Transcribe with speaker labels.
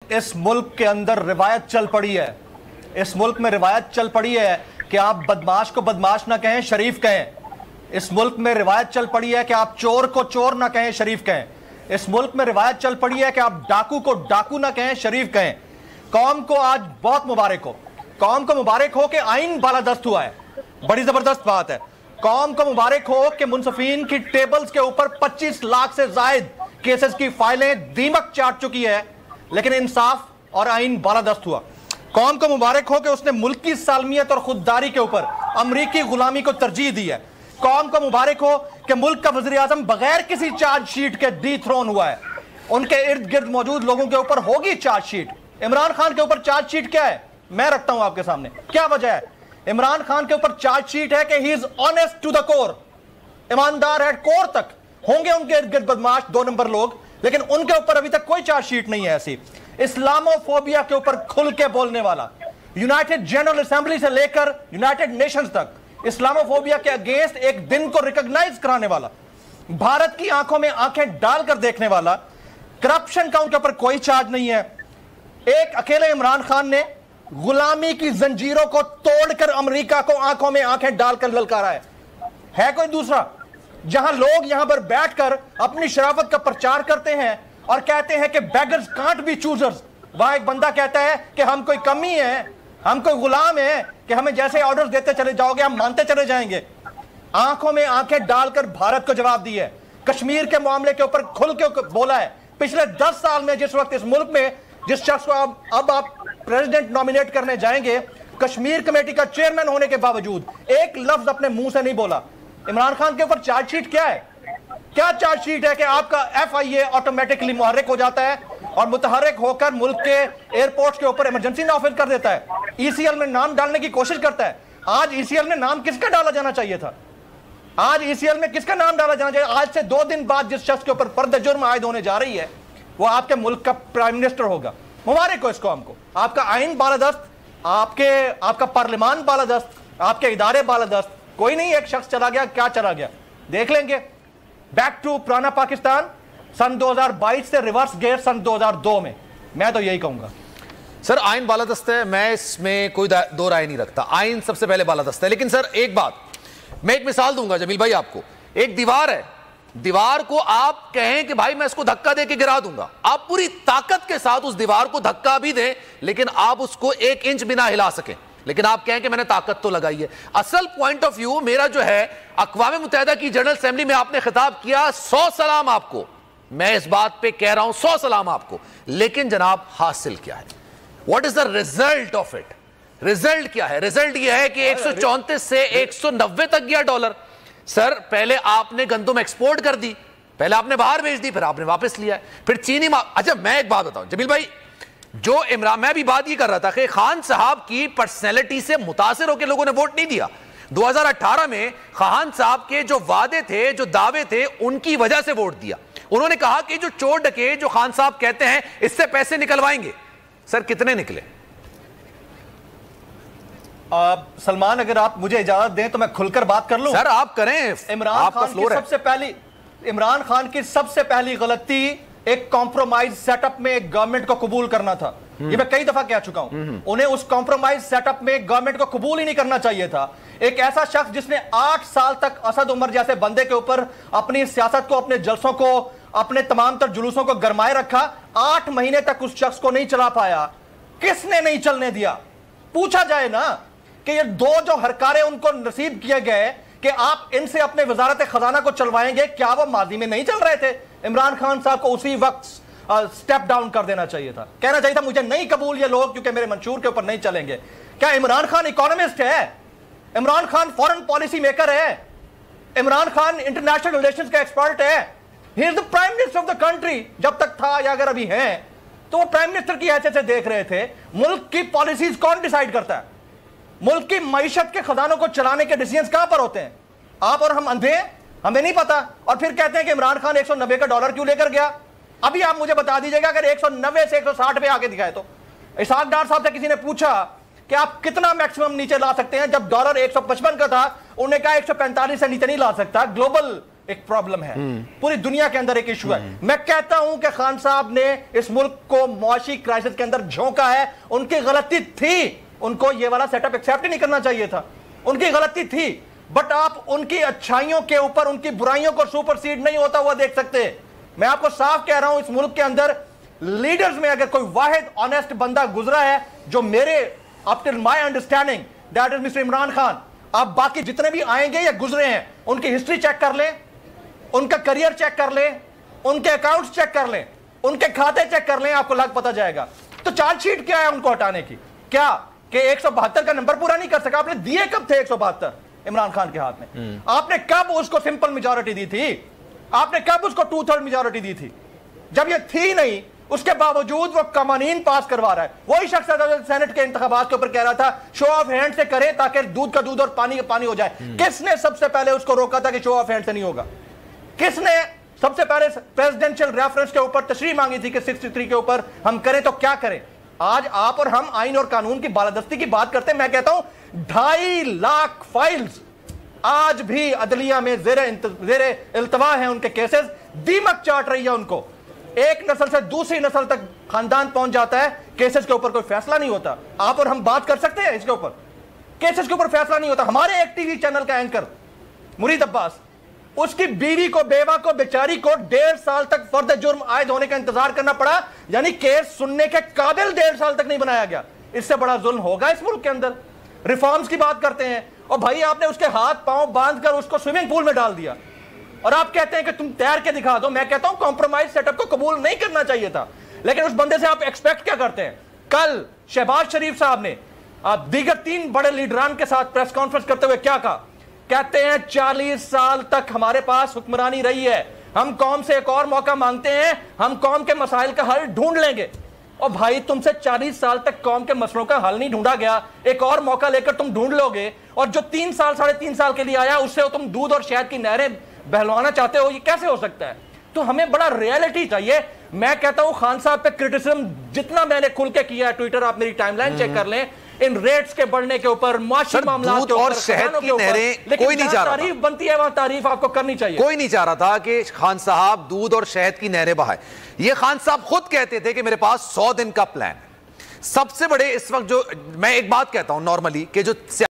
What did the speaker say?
Speaker 1: اس ملک کے اندر روایت چل پڑی ہے، اس ملک میں روایت چل پڑی ہے کہ آپ بدماش کو بدماش نہ کہیں، شریف کہیں۔ اس ملک میں روایت چل پڑی ہے کہ آپ چور کو چور نہ کہیں، شریف کہیں۔ اس ملک میں روایت چل پڑی ہے کہ آپ ڈاکو کو ڈاکو نہ کہیں، شریف کہیں۔ قوم کو آج بہت مبارک ہو، قوم کو مبارک ہو کہ آئین بالادست ہوا ہے، بڑی زبردست بات ہے۔ قوم کو مبارک ہو کہ منصفین کی ٹیبلز کے اوپر 25 لاکھ سے زائد کیسز کی فائلیں دیمک چاٹ چکی ہے، لیکن انصاف اور آئین بالادست ہوا۔ قوم کو مبارک ہو کہ اس نے ملک کی سالمیت اور خودداری کے اوپر امریکی غلامی کو ترجیح دی ہے۔ قوم کو مبارک ہو کہ ملک کا وزیر اعظم بغیر کسی چارج شیٹ کے ڈی تھرون ہوا ہے۔ ان کے ارد گرد موجود لوگوں کے اوپر ہوگی چارج شیٹ۔ عمران خان کے اوپر چارج شیٹ کیا ہے؟ میں رکھتا ہوں آپ کے سامنے، کیا وجہ ہے؟ عمران خان کے اوپر چارج شیٹ ہے کہ ہی از آنیسٹ ٹو دا کور، ایماندار ہے کور تک۔ ہوں گے ان کے ارد گرد بدماش 2 نمبر لوگ، لیکن ان کے اوپر ابھی تک کوئی چارج شیٹ نہیں ہے ایسی۔ اسلامو فوبیا کے اوپر کھل کے بولنے والا، یونائٹڈ جنرل اسمبلی سے لے کر یونائٹڈ نیشنز تک اسلامو فوبیا کے اگینسٹ ایک دن کو ریکگنائز کرانے والا، بھارت کی آنکھوں میں آنکھیں ڈال کر دیکھنے والا، کرپشن کا ان کے اوپر کوئی چارج نہیں ہے۔ ایک اکیلے عمران خان نے غلامی کی زنجیروں کو توڑ کر امریکہ کو آنکھوں میں آنکھیں ڈال کر للکارا ہے کوئی دوسرا؟ جہاں لوگ یہاں پر بیٹھ کر اپنی شرافت کا پرچار کرتے ہیں اور کہتے ہیں کہ بیگرز کانٹ بی چوزرز، وہاں ایک بندہ کہتا ہے کہ ہم کوئی کمی ہیں، ہم کوئی غلام ہیں کہ ہمیں جیسے آرڈرز دیتے چلے جاؤ گے ہم مانتے چلے جائیں گے۔ آنکھوں میں آنکھیں ڈال کر بھارت کو جواب دی ہے، کشمیر کے معاملے کے اوپر کھل کے بولا ہے۔ پچھلے 10 سال میں جس وقت اس ملک میں جس شخص کو اب آپ پریزیڈنٹ نامینیٹ کرنے جائیں گے، کشمیر کمیٹی کا چیئرمین ہونے کے باوجود ایک لفظ اپنے منہ سے نہیں بولا۔ عمران خان کے اوپر چارج شیٹ کیا ہے؟ کیا چارج شیٹ ہے کہ آپ کا FIA آٹومیٹکلی محرک ہو جاتا ہے اور متحرک ہو کر ملک کے ایئرپورٹس کے اوپر ایمرجنسی نافذ کر دیتا ہے، ECL میں نام ڈالنے کی کوشش کرتا ہے۔ آج ECL میں نام کس کا ڈالا جانا چاہیے تھا؟ آج ECL میں کس کا نام ڈالا جانا چاہیے؟ آج سے 2 دن بعد جس شخص کے اوپر فرد جرم عائد ہونے جا رہی ہے وہ آپ کے ملک کا پرائم منسٹر ہوگا۔ مبارک ہو اس قوم کو، آپ کا آئین بالادست، آپ کا پارلیمان بالادست، آپ کے ادارے بالادست۔ کوئی نہیں ایک شخص چلا گیا، کیا چلا گیا دیکھ لیں گے۔ بیک ٹو پرانا پاکستان، سن 2022 سے ریورس گیئر سن 2002 میں تو یہی کہوں گا۔
Speaker 2: سر آئین بالادست ہے، میں اس میں کوئی دو رائے نہیں رکھتا، آئین سب سے پہلے بالادست ہے۔ لیکن سر ایک بات میں ایک مثال دوں گا جمیل بھائی آپ کو، ایک دیوار ہے، دیوار کو آپ کہیں کہ بھائی میں اس کو دھکا دے کے گرا دوں گا، آپ پوری طاقت کے ساتھ اس دیوار کو دھکا بھی دیں لیکن آپ اس کو 1 انچ بھی نہ ہلا سکیں، لیکن آپ کہیں کہ میں نے طاقت تو لگائی ہے۔ اصل پوائنٹ آف ویو میرا جو ہے، اقوام متحدہ کی جنرل اسمبلی میں آپ نے خطاب کیا، 100 سلام آپ کو، میں اس بات پہ کہہ رہا ہوں 100 سلام آپ کو، لیکن جناب حاصل کیا ہے؟ What is the result of it? Result کیا ہے؟ ریزلٹ یہ ہے کہ 134 سے 190 تک گیا ڈالر۔ سر پہلے آپ نے گندم ایکسپورٹ کر دی، پہلے آپ نے باہر بھیج دی، پھر آپ نے واپس لیا ہے، پھر چینی اچھا میں ایک بات بتاؤں جمیل بھائی، جو عمران، میں بھی بات یہ کر رہا تھا کہ خان صاحب کی پرسنالٹی سے متاثر ہو کے لوگوں نے ووٹ نہیں دیا۔ 2018 میں خان صاحب کے جو وعدے تھے، جو دعوے تھے، ان کی وجہ سے ووٹ دیا۔ انہوں نے کہا کہ جو چور ڈکیت جو خان صاحب کہتے ہیں اس سے پیسے نکلوائیں گے۔ سر کتنے نکلے؟
Speaker 1: سلمان اگر آپ مجھے اجازت دیں تو میں کھل کر بات کر لوں۔
Speaker 2: سر آپ کریں،
Speaker 1: عمران خان کی سب سے پہلی غلطی ایک کمپرومائز سیٹ اپ میں ایک گورنمنٹ کو قبول کرنا تھا۔ یہ میں کئی دفعہ کہہ چکا ہوں، انہیں اس کمپرومائز سیٹ اپ میں گورنمنٹ کو قبول ہی نہیں کرنا چاہیے تھا۔ ایک ایسا شخص جس نے 8 سال تک اسد عمر جیسے بندے کے اوپر اپنی سیاست کو، اپنے جلسوں کو، اپنے تمام تر جلوسوں کو گرمائے رکھا، 8 مہینے تک اس شخص کو نہیں چلا پایا۔ کس نے نہیں چلنے دیا؟ پوچھا جائے نا کہ یہ 2 جو ہرکارے ان کو نصیب کیے گئے کہ آپ ان سے اپنے وزارت خزانہ کو چلوائیں گے، کیا وہ ماضی میں نہیں چل رہے تھے؟ عمران خان صاحب کو اسی وقت سٹیپ ڈاؤن کر دینا چاہیے تھا، کہنا چاہیے تھا مجھے نہیں قبول یہ لوگ کیونکہ میرے منشور کے اوپر نہیں چلیں گے۔ کیا عمران خان اکانومسٹ ہے؟ Imran Khan foreign policy maker ہے؟ عمران خان انٹرنیشنل ریلیشنز کا ایکسپرٹ ہے؟ He is the prime minister of the country, جب تک تھا یا اگر ابھی ہیں تو وہ پرائم منسٹر کی حیثیت سے دیکھ رہے تھے۔ ملک کی پالیسیز کون ڈیسائیڈ کرتا ہے؟ ملک کی معیشت کے خزانوں کو چلانے کے ڈیسیژنز کہاں پر ہوتے ہیں؟ آپ اور ہم اندھے ہیں، ہمیں نہیں پتا، اور پھر کہتے ہیں کہ عمران خان 190 کا ڈالر کیوں لے کر گیا؟ ابھی آپ مجھے بتا دیجئے گا اگر 190 سے 160 پہ آگے دکھائے تو۔ اسحاق ڈار صاحب سے کسی نے پوچھا کہ آپ کتنا میکسیمم نیچے لا سکتے ہیں، جب ڈالر 155 کا تھا انہوں نے کہا 145 سے نیچے نہیں لا سکتا، گلوبل ایک پرابلم ہے, پوری دنیا کے اندر ایک ایشو ہے. میں کہتا ہوں کہ خان صاحب نے اس ملک کو معاشی کرائسس کے اندر جھونکا ہے, ان کی غلطی تھی, ان کو یہ والا سیٹ اپ ایکسیپٹ ہی نہیں کرنا چاہیے تھا, ان کی غلطی تھی. بٹ آپ ان کی اچھائیوں کے اوپر ان کی برائیوں کو سپرسیڈ نہیں ہوتا ہوا دیکھ سکتے. میں آپ کو صاف کہہ رہا ہوں, اس ملک کے اندر لیڈرز میں اگر کوئی واحد آنیسٹ بندہ گزرا ہے جو میرے up till my understanding that is Mr. Imran Khan. آپ باقی جتنے بھی آئیں گے یا گزرے ہیں ان کی ہسٹری چیک کر لیں, ان کا کریئر چیک کر لیں, ان کے اکاؤنٹس چیک کر لیں, ان کے کھاتے چیک کر لیں, آپ کو لگ پتا جائے گا. تو چارج شیٹ کیا ہے ان کو ہٹانے کی؟ کیا کہ 172 کا نمبر پورا نہیں کر سکا؟ آپ نے دیے کب تھے 172 عمران خان کے ہاتھ میں؟ آپ نے کب اس کو سمپل میجورٹی دی تھی؟ آپ نے کب اس کو 2/3 میجورٹی دی تھی؟ جب یہ تھی نہیں, اس کے باوجود وہ قوانین پاس کروا رہا ہے. وہی شخص سینٹ کے انتخابات کے اوپر کہہ رہا تھا شو آف ہینڈ سے کرے تاکہ دودھ کا دودھ اور پانی کا پانی ہو جائے. کس نے سب سے پہلے اس کو روکا تھا کہ شو آف ہینڈ سے نہیں ہوگا؟ کس نے سب سے پہلے پریزیڈنشل ریفرنس کے اوپر تشریح مانگی تھی کہ 63 کے اوپر ہم کریں تو کیا کریں؟ آج آپ اور ہم آئین اور قانون کی بالادستی کی بات کرتے ہیں. میں کہتا ہوں 2.5 لاکھ فائلز آج بھی عدلیہ میں زیر التوا ہیں, ان کے کیسز دیمک چاٹ رہی ہے ان کو. ایک نسل سے دوسری نسل تک خاندان پہنچ جاتا ہے, کیسز کے اوپر کوئی فیصلہ نہیں ہوتا. آپ اور ہم بات کر سکتے ہیں اس کے اوپر, کیسز کے اوپر فیصلہ نہیں ہوتا. ہمارے ایک ٹی وی چینل کا اینکر مرید عباس, اس کی بیوی کو, بیوہ کو, بیچاری کو 1.5 سال تک فرد جرم عائد ہونے کا انتظار کرنا پڑا, یعنی کیس سننے کے قابل 1.5 سال تک نہیں بنایا گیا. اس سے بڑا ظلم ہوگا اس ملک کے اندر؟ ریفارمز کی بات کرتے ہیں اور بھائی آپ نے اس کے ہاتھ پاؤں باندھ کر اس کو سوئمنگ پول میں ڈال دیا اور آپ کہتے ہیں کہ تم تیر کے دکھا دو. میں کہتا ہوں کمپرومائز سیٹ اپ کو قبول نہیں کرنا چاہیے تھا, لیکن اس بندے سے آپ ایکسپیکٹ کیا کرتے ہیں؟ کل شہباز شریف صاحب نے دیگر 3 بڑے لیڈران کے ساتھ پریس کانفرنس کرتے ہوئے کیا کہا؟ کہتے ہیں 40 سال تک ہمارے پاس حکمرانی رہی ہے, ہم قوم سے ایک اور موقع مانگتے ہیں, ہم قوم کے مسائل کا حل ڈھونڈ لیں گے. اور بھائی تم سے 40 سال تک قوم کے مسئلوں کا حل نہیں ڈھونڈا گیا, ایک اور موقع لے کر تم ڈھونڈ لو گے, اور جو 3 سال 3.5 سال کے لیے آیا اس سے تم دودھ اور شہد کی نہریں بہلوانا چاہتے ہو؟ یہ کیسے ہو سکتا ہے؟ تو ہمیں بڑا ریئلٹی چاہیے. میں کہتا ہوں خان صاحب پہ کرٹیسزم جتنا میں نے کھل کے کیا ہے, ٹویٹر آپ میری ٹائم لائن چیک کر لیں, ان ریٹس کے بڑھنے کے اوپر, معاشی معاملات کے اوپر,
Speaker 2: اور شہد کی نہریں, کوئی نہیں چاہ رہا,
Speaker 1: تعریف بنتی ہے وہاں تعریف آپ کو کرنی چاہیے.
Speaker 2: کوئی نہیں چاہ رہا تھا کہ خان صاحب دودھ اور شہد کی نہریں بہائے. یہ خان صاحب خود کہتے تھے کہ میرے پاس 100 دن کا پلان ہے. سب سے بڑے اس وقت جو میں ایک بات کہتا ہوں نارملی کہ جو